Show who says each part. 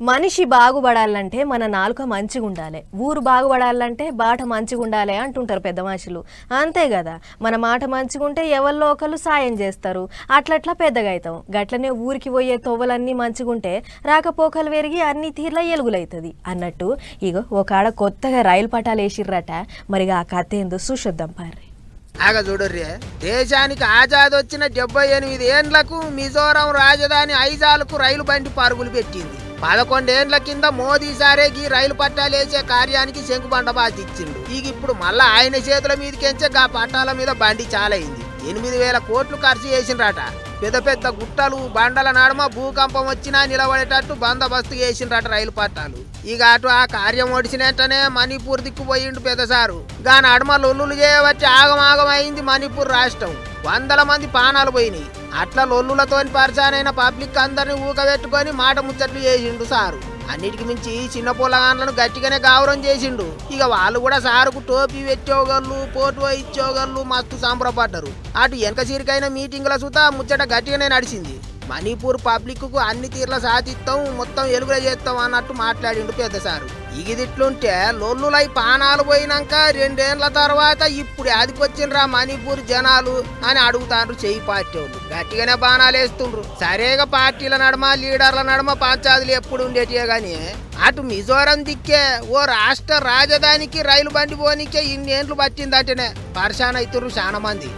Speaker 1: మనిషి బాగుపడాలంటే మన నాలుక మంచిగా ఉండాలి, ఊరు బాగుపడాలంటే బాట మంచిగా ఉండాలి అంటుంటారు పెద్ద మనుషులు. అంతే కదా, మన మాట మంచిగా ఉంటే ఎవరిలో ఒకరు సాయం చేస్తారు, అట్లట్లా పెద్దగా అవుతాం. గట్లనే ఊరికి పోయే తొవ్వలన్నీ మంచిగా ఉంటే రాకపోకలు పెరిగి అన్ని తీర్ల ఎలుగులవుతుంది అన్నట్టు. ఇగో ఒక కొత్తగా రైలు పట్టాలు వేసిర్రట. మరి ఆ కథ ఏందో చూసొద్దాం పార్రి.
Speaker 2: ఆగ చూడర్రి, దేశానికి ఆజాద్ వచ్చిన 78 ఏండ్లకు మిజోరం రాజధాని ఐజాల్కు రైలు బండి పరుగులు పెట్టింది. 11 ఏండ్ల కింద మోదీ సారే ఈ రైలు పట్టాలు వేసే కార్యానికి శంకుబండ బాధిచ్చిండు. ఇప్పుడు మళ్ళా ఆయన చేతుల మీదకెంచే గా పట్టాల మీద బండి చాలైంది. 8,000 కోట్లు ఖర్చు చేసిండ్రట. పెద్ద పెద్ద గుట్టలు బండల నడుమ భూకంపం వచ్చినా నిలబడేటట్టు బందోబస్తు చేసిండ్రట రైలు పట్టాలు. అటు ఆ కార్యం ఒడిసినట్టనే మణిపూర్ దిక్కుపోయిండు పెద్దసారు. గా నడుమ లొల్లులు చేయబట్టి ఆగమాగం అయింది మణిపూర్ రాష్ట్రం. 100 మంది ప్రాణాలు పోయినాయి. అట్లా లొల్లులతోని పరిచానైన పబ్లిక్ అందరినీ ఊకబెట్టుకొని మాట ముచ్చట్లు చేసిండు సారు. అన్నిటికి మించి చిన్న పొలగాన్లను గట్టిగానే గౌరవం చేసిండు. వాళ్ళు కూడా సారుకు టోపీ పెట్టేవాళ్ళు, పోటు ఇచ్చేవాళ్ళు మస్తు సంబరపడ్డారు. అటు వెనక సిరికైన మీటింగుల సుతా ముచ్చట గట్టిగానే నడిచింది. మణిపూర్ పబ్లిక్ కు అన్ని తీర్ల సాధిస్తాం, మొత్తం ఎలుగుల చేస్తాం అన్నట్టు మాట్లాడిండు పెద్దసారు. ఇదిట్లుంటే లొల్లులై పానాలు పోయినాక 2 ఏండ్ల తర్వాత ఇప్పుడు అదికొచ్చిండ్రా మణిపూర్ జనాలు అని అడుగుతాండ్రు చెయ్యి పార్టీ వాళ్ళు. గట్టిగానే బాణాలు వేస్తుండ్రు. సరేగా పార్టీల నడమ లీడర్ల నడమ పంచాదులు ఎప్పుడు ఉండేటివే గాని అటు మిజోరం దిక్కే ఓ రాష్ట్ర రాజధానికి రైలు బండి పోనీకే 2 ఏండ్లు పట్టిందంటేనే పరిశాన్ అవుతుర్రు చాలా మంది.